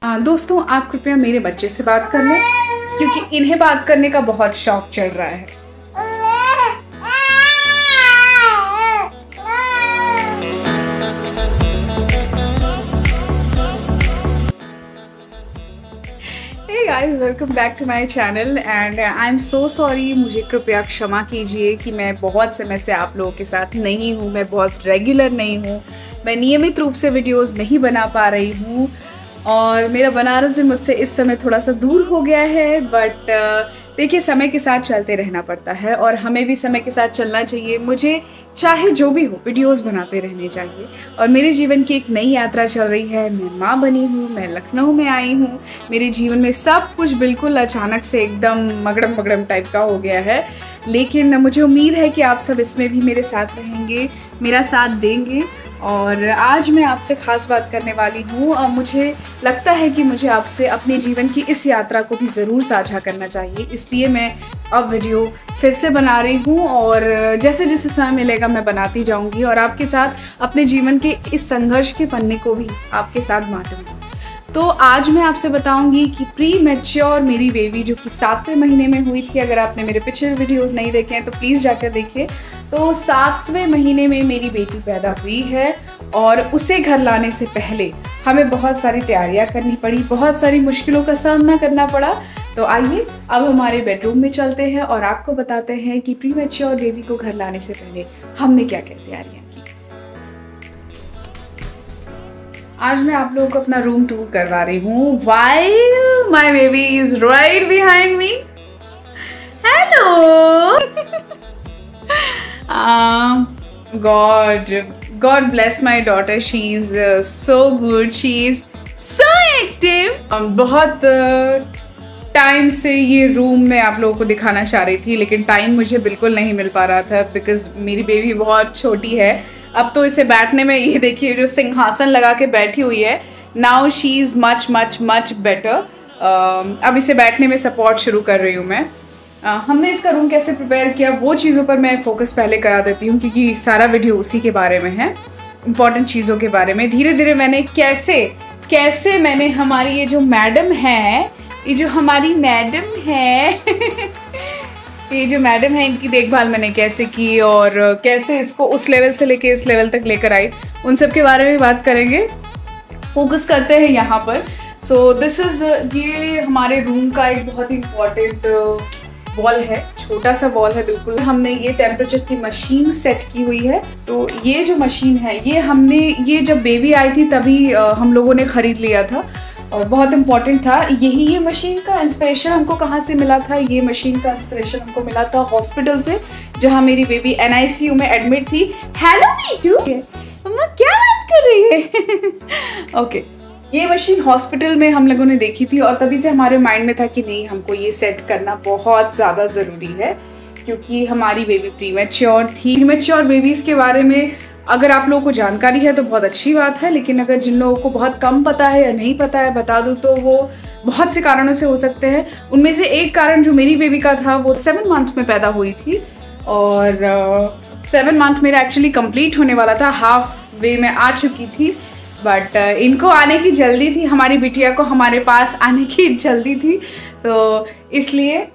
दोस्तों आप कृपया मेरे बच्चे से बात कर लें क्योंकि इन्हें बात करने का बहुत शौक चढ़ रहा है। Hey guys, welcome back to my channel and I'm so sorry। मुझे कृपया क्षमा कीजिए कि मैं बहुत समय से आप लोगों के साथ नहीं हूँ, मैं बहुत रेगुलर नहीं हूँ, मैं नियमित रूप से वीडियोस नहीं बना पा रही हूँ और मेरा बनारस भी मुझसे इस समय थोड़ा सा दूर हो गया है। बट देखिए, समय के साथ चलते रहना पड़ता है और हमें भी समय के साथ चलना चाहिए। मुझे चाहे जो भी हो वीडियोस बनाते रहने चाहिए और मेरे जीवन की एक नई यात्रा चल रही है। मैं माँ बनी हूँ, मैं लखनऊ में आई हूँ, मेरे जीवन में सब कुछ बिल्कुल अचानक से एकदम मगड़म मगड़म टाइप का हो गया है। लेकिन मुझे उम्मीद है कि आप सब इसमें भी मेरे साथ रहेंगे, मेरा साथ देंगे। और आज मैं आपसे ख़ास बात करने वाली हूँ और मुझे लगता है कि मुझे आपसे अपने जीवन की इस यात्रा को भी ज़रूर साझा करना चाहिए, इसलिए मैं अब वीडियो फिर से बना रही हूँ और जैसे जैसे समय मिलेगा मैं बनाती जाऊँगी और आपके साथ अपने जीवन के इस संघर्ष के पन्ने को भी आपके साथ बांटूँगी। तो आज मैं आपसे बताऊंगी कि प्री मैच्योर मेरी बेबी जो कि 7वें महीने में हुई थी। अगर आपने मेरे पिछले वीडियोस नहीं देखे हैं तो प्लीज़ जाकर देखिए। तो 7वें महीने में मेरी बेटी पैदा हुई है और उसे घर लाने से पहले हमें बहुत सारी तैयारियां करनी पड़ी, बहुत सारी मुश्किलों का सामना करना पड़ा। तो आइए अब हमारे बेडरूम में चलते हैं और आपको बताते हैं कि प्री मैच्योर बेबी को घर लाने से पहले हमने क्या क्या तैयारियाँ की। आज मैं आप लोगों को अपना रूम टूर करवा रही हूँ while my baby is right behind me. Hello. God bless my daughter. She is so good. She is so active. बहुत टाइम से ये रूम मैं आप लोगों को दिखाना चाह रही थी लेकिन टाइम मुझे बिल्कुल नहीं मिल पा रहा था बिकॉज मेरी बेबी बहुत छोटी है। अब तो इसे बैठने में, ये देखिए जो सिंहासन लगा के बैठी हुई है, now she is much much much better. अब इसे बैठने में सपोर्ट शुरू कर रही हूँ मैं। हमने इसका रूम कैसे प्रिपेयर किया वो चीज़ों पर मैं फोकस पहले करा देती हूँ क्योंकि सारा वीडियो उसी के बारे में है, इम्पॉर्टेंट चीज़ों के बारे में। धीरे धीरे मैंने कैसे मैंने हमारी ये जो मैडम है, ये जो हमारी मैडम है ये जो मैडम है इनकी देखभाल मैंने कैसे की और कैसे इसको उस लेवल से लेके इस लेवल तक लेकर आई, उन सब के बारे में बात करेंगे। फोकस करते हैं यहाँ पर। सो दिस इज़, ये हमारे रूम का एक बहुत ही इम्पॉर्टेंट वॉल है, छोटा सा वॉल है बिल्कुल। हमने ये टेम्परेचर की मशीन सेट की हुई है। तो ये जो मशीन है ये जब बेबी आई थी तभी हम लोगों ने ख़रीद लिया था और बहुत इम्पॉर्टेंट था। ये मशीन का इंस्पिरेशन हमको कहाँ से मिला था? ये मशीन का इंस्पिरेशन हमको मिला था हॉस्पिटल से, जहाँ मेरी बेबी NICU में एडमिट थी। हेलो मीटू, मम्मा क्या बात कर रही है? ओके, ये मशीन हॉस्पिटल में हम लोगों ने देखी थी और तभी से हमारे माइंड में था कि नहीं, हमको ये सेट करना बहुत ज़्यादा ज़रूरी है क्योंकि हमारी बेबी प्री मैच्योर थी। प्री मैच्योर बेबीज़ के बारे में अगर आप लोगों को जानकारी है तो बहुत अच्छी बात है, लेकिन अगर जिन लोगों को बहुत कम पता है या नहीं पता है बता दूं तो वो बहुत से कारणों से हो सकते हैं। उनमें से एक कारण जो मेरी बेबी का था वो 7 मंथ में पैदा हुई थी और 7 मंथ मेरा एक्चुअली कंप्लीट होने वाला था, हाफ वे में आ चुकी थी। बट इनको आने की जल्दी थी, हमारी बिटिया को हमारे पास आने की जल्दी थी, तो इसलिए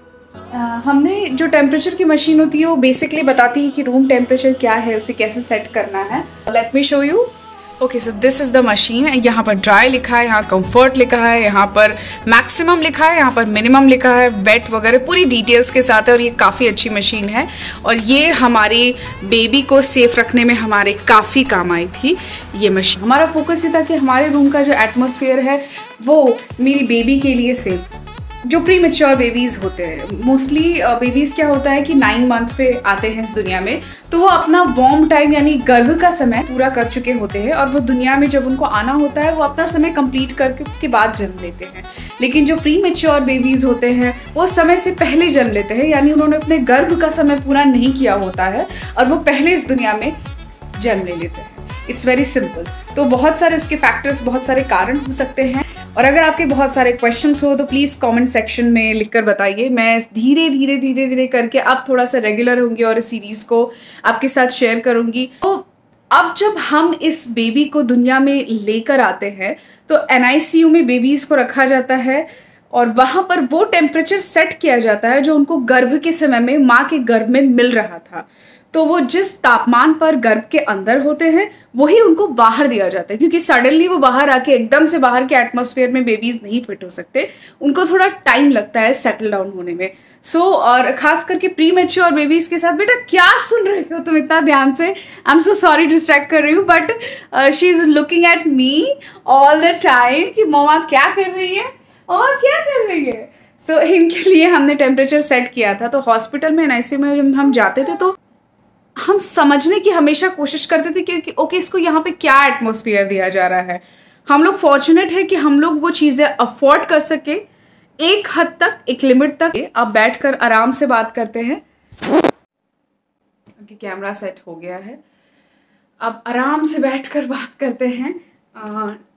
हमने जो टेम्परेचर की मशीन होती है वो बेसिकली बताती है कि रूम टेम्परेचर क्या है, उसे कैसे सेट करना है। Let me show you. Okay, so this is the machine. यहाँ पर ड्राई लिखा है, यहाँ कंफर्ट लिखा है, यहाँ पर मैक्सिमम लिखा है, यहाँ पर मिनिमम लिखा है, वेट वगैरह पूरी डिटेल्स के साथ है और ये काफ़ी अच्छी मशीन है और ये हमारी बेबी को सेफ रखने में हमारे काफ़ी काम आई थी ये मशीन। हमारा फोकस ये था कि हमारे रूम का जो एटमॉस्फेयर है वो मेरी बेबी के लिए सेफ। जो प्री मैच्योर बेबीज़ होते हैं, मोस्टली बेबीज़ क्या होता है कि 9 मंथ पे आते हैं इस दुनिया में, तो वो अपना वॉर्म टाइम यानी गर्भ का समय पूरा कर चुके होते हैं और वो दुनिया में जब उनको आना होता है वो अपना समय कंप्लीट करके उसके बाद जन्म लेते हैं। लेकिन जो प्री मैच्योर बेबीज़ होते हैं वो समय से पहले जन्म लेते हैं, यानी उन्होंने अपने गर्भ का समय पूरा नहीं किया होता है और वो पहले इस दुनिया में जन्म ले लेते हैं। It's very simple. तो बहुत सारे उसके फैक्टर्स, बहुत सारे कारण हो सकते हैं और अगर आपके बहुत सारे क्वेश्चंस हो तो प्लीज़ कमेंट सेक्शन में लिखकर बताइए। मैं धीरे धीरे करके अब थोड़ा सा रेगुलर होंगी और इस सीरीज़ को आपके साथ शेयर करूंगी। तो अब जब हम इस बेबी को दुनिया में लेकर आते हैं तो NICU में बेबीज को रखा जाता है और वहां पर वो टेम्परेचर सेट किया जाता है जो उनको गर्भ के समय में माँ के गर्भ में मिल रहा था। तो वो जिस तापमान पर गर्भ के अंदर होते हैं वही उनको बाहर दिया जाता है, क्योंकि सडनली वो बाहर आके एकदम से बाहर के एटमॉस्फेयर में बेबीज नहीं फिट हो सकते, उनको थोड़ा टाइम लगता है सेटल डाउन होने में। और खास करके प्री मैच्योर बेबीज के साथ। बेटा क्या सुन रही हो तुम इतना ध्यान से? I am so sorry distract कर रही हूँ, but she is looking at me all the time कि मम्मा क्या कर रही है और क्या कर रही है। इनके लिए हमने टेम्परेचर सेट किया था। तो हॉस्पिटल में NICU में जब हम जाते थे तो हम समझने की हमेशा कोशिश करते थे कि ओके इसको यहाँ पे क्या एटमॉस्फेयर दिया जा रहा है। हम लोग फॉर्चुनेट है कि हम लोग वो चीज़ें अफोर्ड कर सके एक हद तक, एक लिमिट तक। आप बैठकर आराम से बात करते हैं। कैमरा सेट हो गया है, अब आराम से बैठकर बात करते हैं।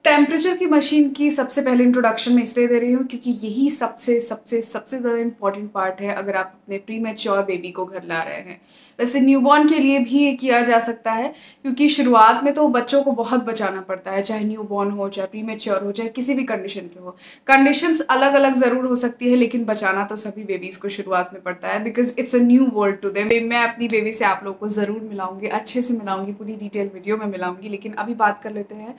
टेम्परेचर की मशीन की सबसे पहले इंट्रोडक्शन में इसलिए दे रही हूँ क्योंकि यही सबसे ज़्यादा इम्पॉर्टेंट पार्ट है अगर आप अपने प्री मैच्योर बेबी को घर ला रहे हैं। वैसे न्यूबॉर्न के लिए भी ये किया जा सकता है, क्योंकि शुरुआत में तो बच्चों को बहुत बचाना पड़ता है, चाहे न्यूबॉर्न हो, चाहे प्री मैच्योर हो, चाहे किसी भी कंडीशन के हो। कंडीशंस अलग अलग ज़रूर हो सकती है, लेकिन बचाना तो सभी बेबीज़ को शुरुआत में पड़ता है, because it's a new world to them. मैं अपनी बेबी से आप लोगों को ज़रूर मिलाऊंगी, अच्छे से मिलाऊंगी, पूरी डिटेल वीडियो में मिलाऊंगी। लेकिन अभी बात कर लेते हैं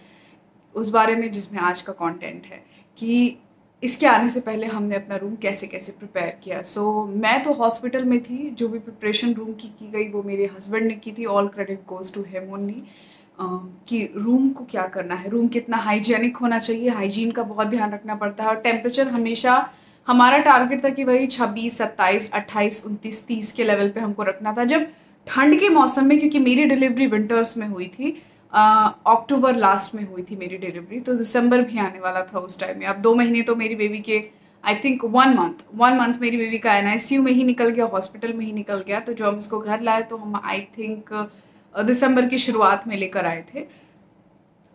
उस बारे में जिसमें आज का कंटेंट है, कि इसके आने से पहले हमने अपना रूम कैसे प्रिपेयर किया। मैं तो हॉस्पिटल में थी, जो भी प्रिपरेशन रूम की गई वो मेरे हस्बैंड ने की थी। All credit goes to him only. कि रूम को क्या करना है, रूम कितना हाइजेनिक होना चाहिए, हाइजीन का बहुत ध्यान रखना पड़ता है। और टेम्परेचर हमेशा हमारा टारगेट था कि भाई 26, 27, 28, 29, 30 के लेवल पे हमको रखना था। जब ठंड के मौसम में, क्योंकि मेरी डिलीवरी विंटर्स में हुई थी, अक्टूबर लास्ट में हुई थी मेरी डिलीवरी, तो दिसंबर भी आने वाला था उस टाइम में। अब 2 महीने तो मेरी बेबी के, आई थिंक 1 मंथ मेरी बेबी का NICU में ही निकल गया, हॉस्पिटल में ही निकल गया। तो जो हम इसको घर लाए तो हम आई थिंक दिसंबर की शुरुआत में लेकर आए थे।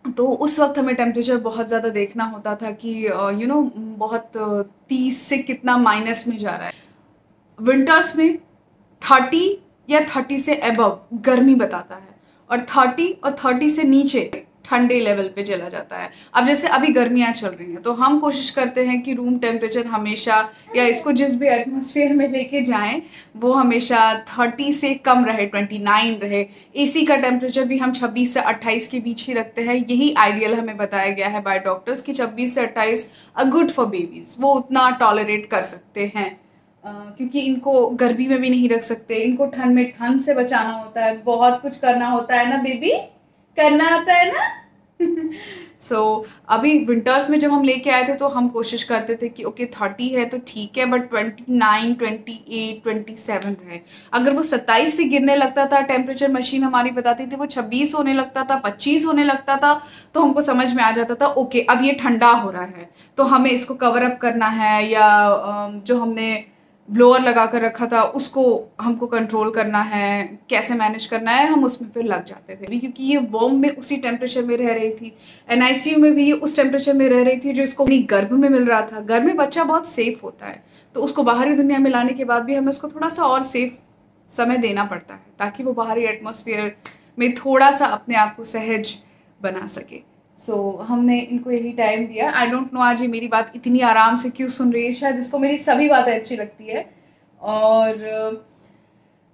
तो उस वक्त हमें टेम्परेचर बहुत ज़्यादा देखना होता था कि बहुत 30 से कितना माइनस में जा रहा है। विंटर्स में 30 या 30 से अबव गर्मी बताता है, और 30 और 30 से नीचे ठंडे लेवल पे चला जाता है। अब जैसे अभी गर्मियाँ चल रही हैं तो हम कोशिश करते हैं कि रूम टेम्परेचर हमेशा, या इसको जिस भी एटमॉस्फेयर में लेके जाएं, वो हमेशा 30 से कम रहे, 29 रहे। AC का टेम्परेचर भी हम 26 से 28 के बीच ही रखते हैं। यही आइडियल हमें बताया गया है बाय डॉक्टर्स कि 26 से 28 गुड फॉर बेबीज, वो उतना टॉलरेट कर सकते हैं। क्योंकि इनको गर्मी में भी नहीं रख सकते, इनको ठंड में ठंड से बचाना होता है, बहुत कुछ करना होता है ना बेबी, करना होता है ना। अभी विंटर्स में जब हम लेके आए थे तो हम कोशिश करते थे कि ओके 30 है तो ठीक है, बट 29, 28, 27 रहे। अगर वो 27 से गिरने लगता था, टेम्परेचर मशीन हमारी बताती थी वो 26 होने लगता था, 25 होने लगता था, तो हमको समझ में आ जाता था ओके अब ये ठंडा हो रहा है, तो हमें इसको कवर अप करना है, या जो हमने ब्लोअर लगा कर रखा था उसको हमको कंट्रोल करना है, कैसे मैनेज करना है, हम उसमें फिर लग जाते थे। क्योंकि ये वॉर्म में उसी टेम्परेचर में रह रही थी, NICU में भी ये उस टेम्परेचर में रह रही थी जो इसको अपनी गर्भ में मिल रहा था। गर्भ में बच्चा बहुत सेफ होता है, तो उसको बाहरी दुनिया में लाने के बाद भी हमें उसको थोड़ा सा और सेफ समय देना पड़ता है, ताकि वो बाहरी एटमॉस्फेयर में थोड़ा सा अपने आप को सहज बना सके। हमने इनको यही टाइम दिया। आई डोंट नो आज ये मेरी बात इतनी आराम से क्यों सुन रही है, शायद इसको मेरी सभी बातें अच्छी लगती है। और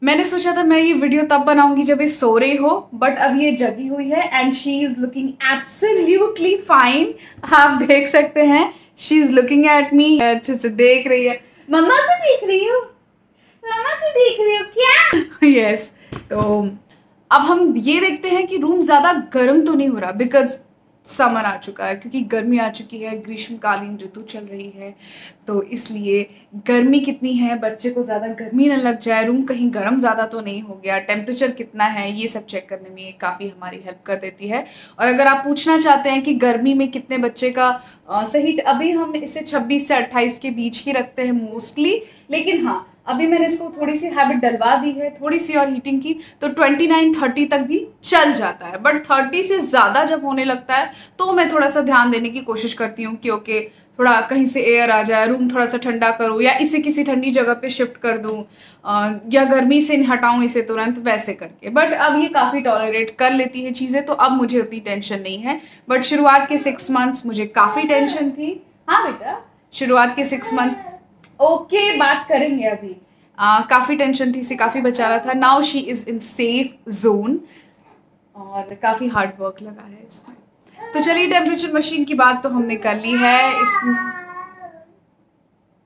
मैंने सोचा था मैं ये वीडियो तब बनाऊंगी जब ये सो रही हो, बट अब ये जगी हुई है and she is looking absolutely fine. आप देख सकते हैं she is looking at me, अच्छे से देख रही है। मम्मा को देख रही हो, मम्मा को देख रही हो क्या? यस। तो अब हम ये देखते हैं कि रूम ज़्यादा गर्म तो नहीं हो रहा, बिकॉज समर आ चुका है, क्योंकि गर्मी आ चुकी है, ग्रीष्मकालीन ऋतु चल रही है, तो इसलिए गर्मी कितनी है, बच्चे को ज़्यादा गर्मी न लग जाए, रूम कहीं गर्म ज़्यादा तो नहीं हो गया, टेम्परेचर कितना है, ये सब चेक करने में काफ़ी हमारी हेल्प कर देती है। और अगर आप पूछना चाहते हैं कि गर्मी में कितने बच्चे का सही, अभी हम इसे 26 से 28 के बीच ही रखते हैं मोस्टली, लेकिन हाँ अभी मैंने इसको थोड़ी सी हैबिट डलवा दी है, थोड़ी सी और हीटिंग की, तो 29-30 तक भी चल जाता है। बट 30 से ज़्यादा जब होने लगता है तो मैं थोड़ा सा ध्यान देने की कोशिश करती हूँ कि ओके थोड़ा कहीं से एयर आ जाए, रूम थोड़ा सा ठंडा करूँ या इसे किसी ठंडी जगह पे शिफ्ट कर दूँ, या गर्मी से हटाऊँ इसे तुरंत, वैसे करके। बट अब ये काफ़ी टॉलरेट कर लेती है चीज़ें, तो अब मुझे उतनी टेंशन नहीं है। बट शुरुआत के 6 मंथ्स मुझे काफ़ी टेंशन थी। हाँ बेटा, शुरुआत के 6 मंथ्स ओके बात करेंगे अभी। काफ़ी टेंशन थी, इसे काफ़ी बचाना था। Now she is in safe zone और काफ़ी हार्ड वर्क लगा है इसमें। तो चलिए, टेम्परेचर मशीन की बात तो हमने कर ली है। इसमें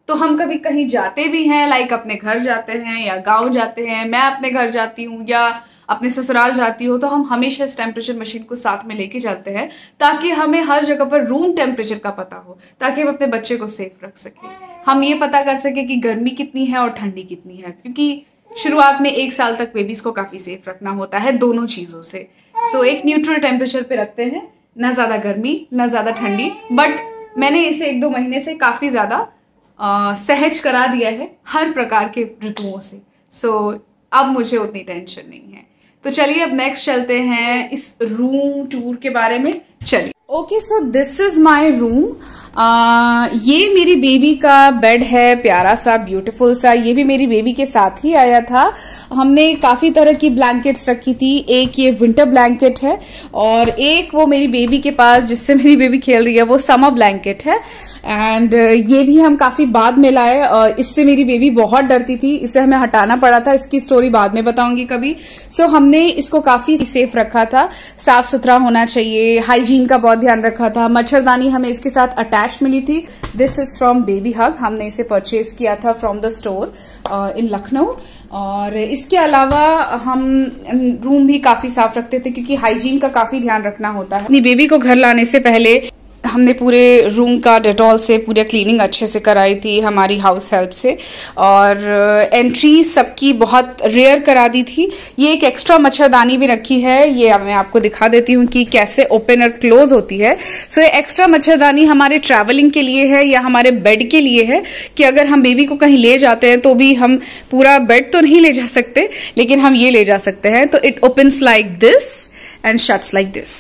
तो हम कभी कहीं जाते भी हैं, लाइक अपने घर जाते हैं या गांव जाते हैं, मैं अपने घर जाती हूँ या अपने ससुराल जाती हूँ, तो हम हमेशा इस टेम्परेचर मशीन को साथ में लेके जाते हैं, ताकि हमें हर जगह पर रूम टेम्परेचर का पता हो, ताकि हम अपने बच्चे को सेफ रख सकें। हम ये पता कर सकें कि गर्मी कितनी है और ठंडी कितनी है, क्योंकि शुरुआत में 1 साल तक बेबीज को काफ़ी सेफ रखना होता है दोनों चीज़ों से। सो एक न्यूट्रल टेम्परेचर पे रखते हैं, ना ज़्यादा गर्मी ना ज़्यादा ठंडी। बट मैंने इसे 1-2 महीने से काफ़ी ज़्यादा सहज करा दिया है हर प्रकार के ऋतुओं से। सो अब मुझे उतनी टेंशन नहीं है। तो चलिए अब नेक्स्ट चलते हैं इस रूम टूर के बारे में। चलिए, okay, so this is my room. ये मेरी बेबी का बेड है, प्यारा सा, ब्यूटीफुल सा। ये भी मेरी बेबी के साथ ही आया था। हमने काफी तरह की ब्लैंकेट्स रखी थी। एक ये विंटर ब्लैंकेट है और एक वो मेरी बेबी के पास जिससे मेरी बेबी खेल रही है वो समर ब्लैंकेट है। एंड ये भी हम काफी बाद में लाए और इससे मेरी बेबी बहुत डरती थी, इसे हमें हटाना पड़ा था। इसकी स्टोरी बाद में बताऊंगी कभी। सो हमने इसको काफी सेफ रखा था, साफ सुथरा होना चाहिए, हाइजीन का बहुत ध्यान रखा था। मच्छरदानी हमें इसके साथ अटैच मिली थी। दिस इज फ्रॉम बेबी हग, हमने इसे परचेज किया था from the store in Lucknow. और इसके अलावा हम रूम भी काफी साफ रखते थे, क्योंकि हाइजीन का काफी ध्यान रखना होता है। अपनी बेबी को घर लाने से पहले हमने पूरे रूम का डेटॉल से पूरी क्लीनिंग अच्छे से कराई थी, हमारी हाउस हेल्प से। और एंट्री सबकी बहुत रेयर करा दी थी। ये एक एक्स्ट्रा मच्छरदानी भी रखी है, ये मैं आपको दिखा देती हूँ कि कैसे ओपन और क्लोज होती है। सो ये एक्स्ट्रा मच्छरदानी हमारे ट्रैवलिंग के लिए है या हमारे बेड के लिए है, कि अगर हम बेबी को कहीं ले जाते हैं तो भी हम पूरा बेड तो नहीं ले जा सकते, लेकिन हम ये ले जा सकते हैं। तो it opens like this and shuts like this.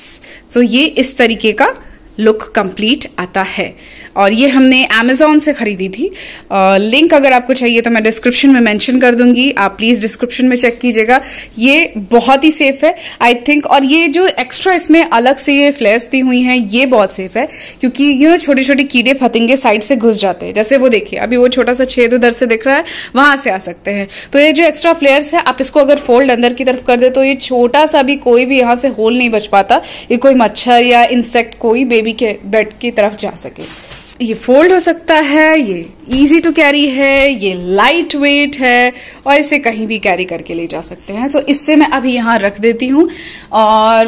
तो ये इस तरीके का लुक कंप्लीट आता है और ये हमने Amazon से खरीदी थी। लिंक अगर आपको चाहिए तो मैं डिस्क्रिप्शन में मेंशन कर दूंगी, आप प्लीज डिस्क्रिप्शन में चेक कीजिएगा। ये बहुत ही सेफ है आई थिंक। और ये जो एक्स्ट्रा इसमें अलग से ये फ्लेयर्स दी हुई हैं, ये बहुत सेफ है, क्योंकि छोटे छोटे कीड़े फतिंगे साइड से घुस जाते हैं। जैसे वो देखिए, अभी वो छोटा सा छेद उधर से दिख रहा है, वहां से आ सकते हैं। तो ये जो एक्स्ट्रा फ्लेयर्स है, आप इसको अगर फोल्ड अंदर की तरफ कर दे तो ये छोटा सा भी कोई भी यहाँ से होल नहीं बच पाता, ये कोई मच्छर या इंसेक्ट कोई बेबी के बेड की तरफ जा सके। ये फोल्ड हो सकता है, ये इजी टू कैरी है, ये लाइट वेट है और इसे कहीं भी कैरी करके ले जा सकते हैं। तो इससे मैं अभी यहाँ रख देती हूँ। और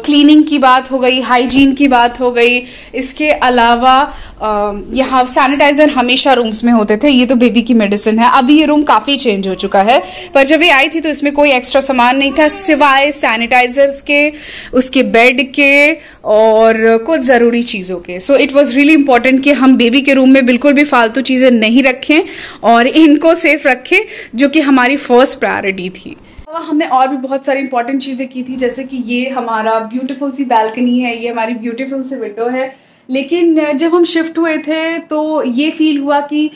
क्लीनिंग की बात हो गई, हाइजीन की बात हो गई। इसके अलावा यहाँ सैनिटाइजर हमेशा रूम्स में होते थे, ये तो बेबी की मेडिसिन है। अभी ये रूम काफी चेंज हो चुका है, पर जब ये आई थी तो इसमें कोई एक्स्ट्रा सामान नहीं था सिवाय सैनिटाइजर्स के, उसके बेड के और कुछ जरूरी चीजों के। So it was really important कि हम बेबी के रूम में बिल्कुल भी फालतू चीजें नहीं रखें और इनको सेफ रखें, जो कि हमारी फर्स्ट प्रायोरिटी थी। हमने और भी बहुत सारी इंपॉर्टेंट चीजें की थी, जैसे कि ये हमारा ब्यूटीफुल सी बैल्कनी है, ये हमारी ब्यूटीफुल सी विंडो है। लेकिन जब हम शिफ्ट हुए थे तो ये फील हुआ कि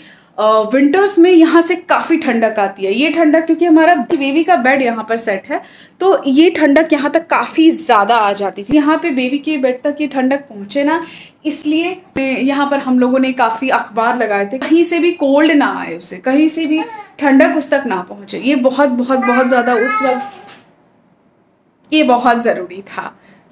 विंटर्स में यहाँ से काफ़ी ठंडक आती है। ये ठंडक क्योंकि हमारा बेबी का बेड यहाँ पर सेट है, तो ये ठंडक यहाँ तक काफ़ी ज़्यादा आ जाती थी। यहाँ पे बेबी के बेड तक ये ठंडक पहुँचे ना, इसलिए यहाँ पर हम लोगों ने काफ़ी अखबार लगाए थे, कहीं से भी कोल्ड ना आए उसे, कहीं से भी ठंडक उस तक ना पहुँचे। ये बहुत बहुत बहुत ज़्यादा उस वक्त ये बहुत ज़रूरी था।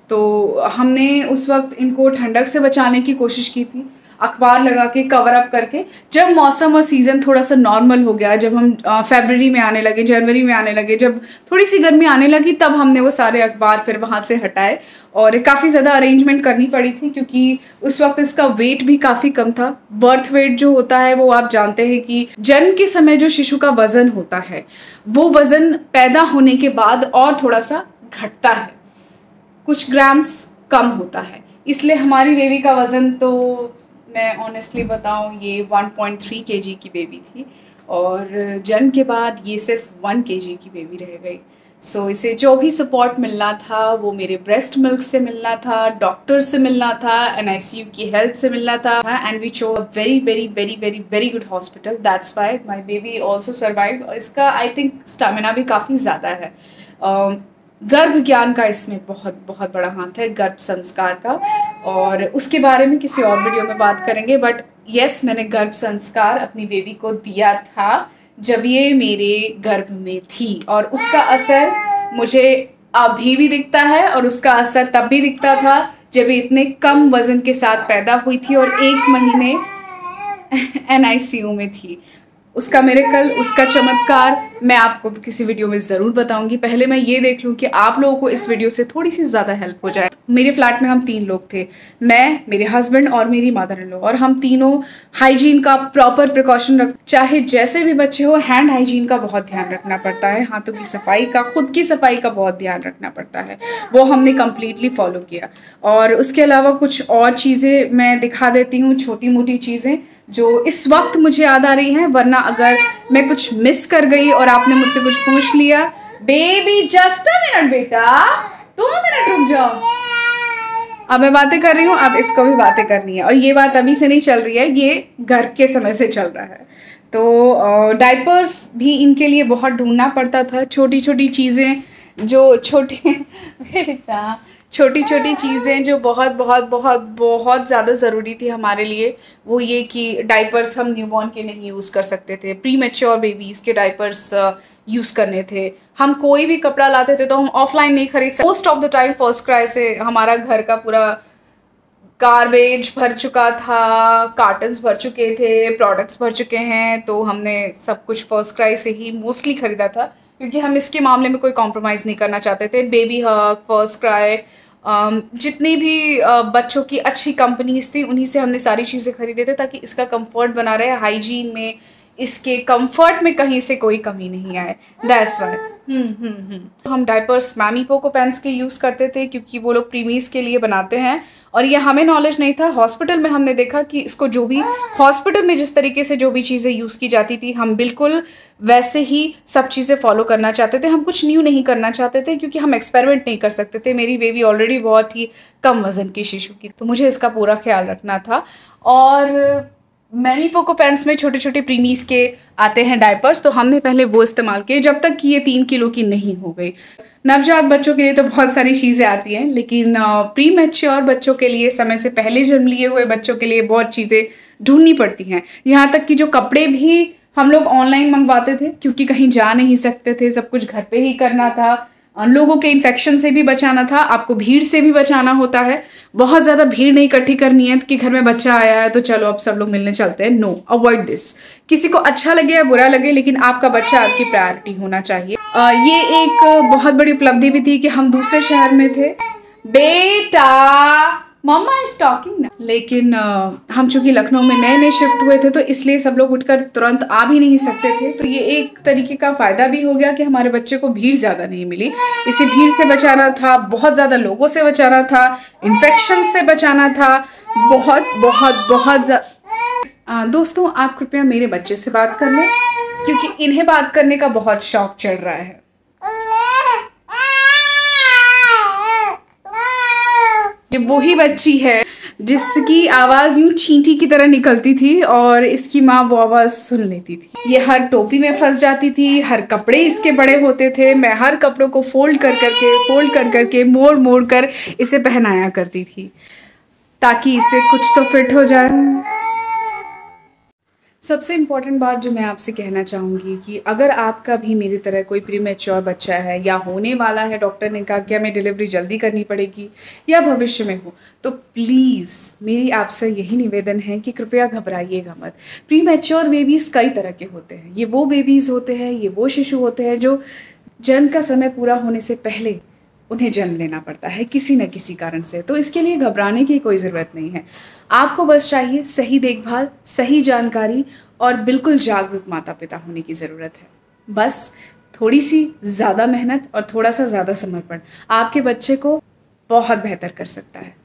तो हमने उस वक्त इनको ठंडक से बचाने की कोशिश की थी, अखबार लगा के कवर अप करके। जब मौसम और सीज़न थोड़ा सा नॉर्मल हो गया, जब हम फरवरी में आने लगे, जनवरी में आने लगे, जब थोड़ी सी गर्मी आने लगी, तब हमने वो सारे अखबार फिर वहाँ से हटाए। और काफ़ी ज़्यादा अरेंजमेंट करनी पड़ी थी, क्योंकि उस वक्त इसका वेट भी काफ़ी कम था। बर्थ वेट जो होता है वो आप जानते हैं कि जन्म के समय जो शिशु का वज़न होता है, वो वज़न पैदा होने के बाद और थोड़ा सा घटता है, कुछ ग्राम्स कम होता है। इसलिए हमारी बेबी का वज़न, तो मैं ऑनेस्टली बताऊं, ये 1.3 kg की बेबी थी और जन्म के बाद ये सिर्फ 1 kg की बेबी रह गई। सो इसे जो भी सपोर्ट मिलना था वो मेरे ब्रेस्ट मिल्क से मिलना था, डॉक्टर से मिलना था, NICU की हेल्प से मिलना था, and we chose a very very very very very good hospital. That's why my baby also survive. और इसका आई थिंक स्टेमिना भी काफ़ी ज़्यादा है। गर्भ ज्ञान का इसमें बहुत बहुत बड़ा हाथ है, गर्भ संस्कार का, और उसके बारे में किसी और वीडियो में बात करेंगे। बट यस, मैंने गर्भ संस्कार अपनी बेबी को दिया था जब ये मेरे गर्भ में थी, और उसका असर मुझे अभी भी दिखता है, और उसका असर तब भी दिखता था जब ये इतने कम वजन के साथ पैदा हुई थी और 1 महीने NICU में थी। उसका मिरेकल, उसका चमत्कार मैं आपको किसी वीडियो में ज़रूर बताऊंगी। पहले मैं ये देख लूँ कि आप लोगों को इस वीडियो से थोड़ी सी ज़्यादा हेल्प हो जाए। मेरे फ्लैट में हम 3 लोग थे, मैं, मेरे हस्बैंड और मेरी मदर इन लॉ, और हम तीनों हाइजीन का प्रॉपर प्रिकॉशन रख, चाहे जैसे भी बच्चे हो, हैंड हाइजीन का बहुत ध्यान रखना पड़ता है, हाथों की सफाई का, खुद की सफाई का बहुत ध्यान रखना पड़ता है। वो हमने कम्प्लीटली फॉलो किया। और उसके अलावा कुछ और चीज़ें मैं दिखा देती हूँ, छोटी मोटी चीज़ें जो इस वक्त मुझे याद आ रही हैं, वरना अगर मैं कुछ मिस कर गई और आपने मुझसे कुछ पूछ लिया। बेबी जस्ट अ मिनट बेटा, 2 मिनट रुक जाओ। अब मैं बातें कर रही हूँ, अब इसको भी बातें करनी है, और ये बात अभी से नहीं चल रही है, ये घर के समय से चल रहा है। तो डायपर्स भी इनके लिए बहुत ढूंढना पड़ता था। छोटी छोटी चीज़ें जो छोटी छोटी चीज़ें जो बहुत बहुत बहुत बहुत ज़्यादा ज़रूरी थी हमारे लिए, वो ये कि डायपर्स हम न्यूबॉर्न के नहीं यूज़ कर सकते थे, प्री मैच्योर बेबीज़ के डायपर्स यूज़ करने थे। हम कोई भी कपड़ा लाते थे तो हम ऑफलाइन नहीं खरीद सकते। Most of the time first cry से हमारा घर का पूरा गार्बेज भर चुका था, कार्टन्स भर चुके थे, प्रोडक्ट्स भर चुके हैं, तो हमने सब कुछ फर्स्ट क्राई से ही मोस्टली ख़रीदा था, क्योंकि हम इसके मामले में कोई कॉम्प्रोमाइज़ नहीं करना चाहते थे। बेबी हग, फर्स्ट क्राई, जितनी भी बच्चों की अच्छी कंपनीज थी उन्हीं से हमने सारी चीज़ें खरीदे थे, ताकि इसका कंफर्ट बना रहे, हाइजीन में, इसके कंफर्ट में कहीं से कोई कमी नहीं आए। दैट्स वाई हम डायपर्स मैमी पोको पैंट्स के यूज़ करते थे, क्योंकि वो लोग प्रीमीज के लिए बनाते हैं, और ये हमें नॉलेज नहीं था। हॉस्पिटल में हमने देखा कि इसको जो भी हॉस्पिटल में जिस तरीके से जो भी चीज़ें यूज़ की जाती थी, हम बिल्कुल वैसे ही सब चीज़ें फॉलो करना चाहते थे। हम कुछ न्यू नहीं करना चाहते थे, क्योंकि हम एक्सपेरिमेंट नहीं कर सकते थे। मेरी बेबी ऑलरेडी बहुत ही कम वजन की शिशु की, तो मुझे इसका पूरा ख्याल रखना था। और मैमी पोको पैंट्स में छोटे छोटे प्रीमीज के आते हैं डायपर्स, तो हमने पहले वो इस्तेमाल किए जब तक कि ये 3 किलो की नहीं हो गई। नवजात बच्चों के लिए तो बहुत सारी चीज़ें आती हैं, लेकिन प्री मैच्योर बच्चों के लिए, समय से पहले जन्म लिए हुए बच्चों के लिए बहुत चीज़ें ढूंढनी पड़ती हैं। यहाँ तक कि जो कपड़े भी हम लोग ऑनलाइन मंगवाते थे, क्योंकि कहीं जा नहीं सकते थे, सब कुछ घर पे ही करना था, लोगों के इन्फेक्शन से भी बचाना था, आपको भीड़ से भी बचाना होता है। बहुत ज़्यादा भीड़ नहीं इकट्ठी करनी है कि घर में बच्चा आया है तो चलो अब सब लोग मिलने चलते हैं। No, avoid this. किसी को अच्छा लगे या बुरा लगे, लेकिन आपका बच्चा आपकी प्रायोरिटी होना चाहिए। ये एक बहुत बड़ी उपलब्धि भी थी कि हम दूसरे शहर में थे। बेटा मम्मा इज टॉकिंग ना। लेकिन हम चूंकि लखनऊ में नए नए शिफ्ट हुए थे, तो इसलिए सब लोग उठकर तुरंत आ भी नहीं सकते थे। तो ये एक तरीके का फ़ायदा भी हो गया कि हमारे बच्चे को भीड़ ज़्यादा नहीं मिली। इसे भीड़ से बचाना था, बहुत ज़्यादा लोगों से बचाना था, इन्फेक्शन से बचाना था, बहुत बहुत बहुत ज़्यादा। दोस्तों, आप कृपया मेरे बच्चे से बात कर लें, क्योंकि इन्हें बात करने का बहुत शौक चढ़ रहा है। ये वही बच्ची है जिसकी आवाज़ यूं चींटी की तरह निकलती थी, और इसकी माँ वो आवाज़ सुन लेती थी। ये हर टोपी में फंस जाती थी, हर कपड़े इसके बड़े होते थे। मैं हर कपड़ों को फोल्ड कर करके मोड़ मोड़ कर इसे पहनाया करती थी, ताकि इसे कुछ तो फिट हो जाए। सबसे इम्पॉर्टेंट बात जो मैं आपसे कहना चाहूँगी कि अगर आपका भी मेरी तरह कोई प्रीमैच्योर बच्चा है या होने वाला है, डॉक्टर ने कहा कि हमें डिलीवरी जल्दी करनी पड़ेगी या भविष्य में हो, तो प्लीज़ मेरी आपसे यही निवेदन है कि कृपया घबराइएगा मत। प्रीमैच्योर बेबीज़ कई तरह के होते हैं। ये वो बेबीज़ होते हैं, ये वो शिशु होते हैं जो जन्म का समय पूरा होने से पहले उन्हें जन्म लेना पड़ता है किसी न किसी कारण से। तो इसके लिए घबराने की कोई ज़रूरत नहीं है। आपको बस चाहिए सही देखभाल, सही जानकारी और बिल्कुल जागरूक माता पिता होने की ज़रूरत है। बस थोड़ी सी ज़्यादा मेहनत और थोड़ा सा ज़्यादा समर्पण आपके बच्चे को बहुत बेहतर कर सकता है।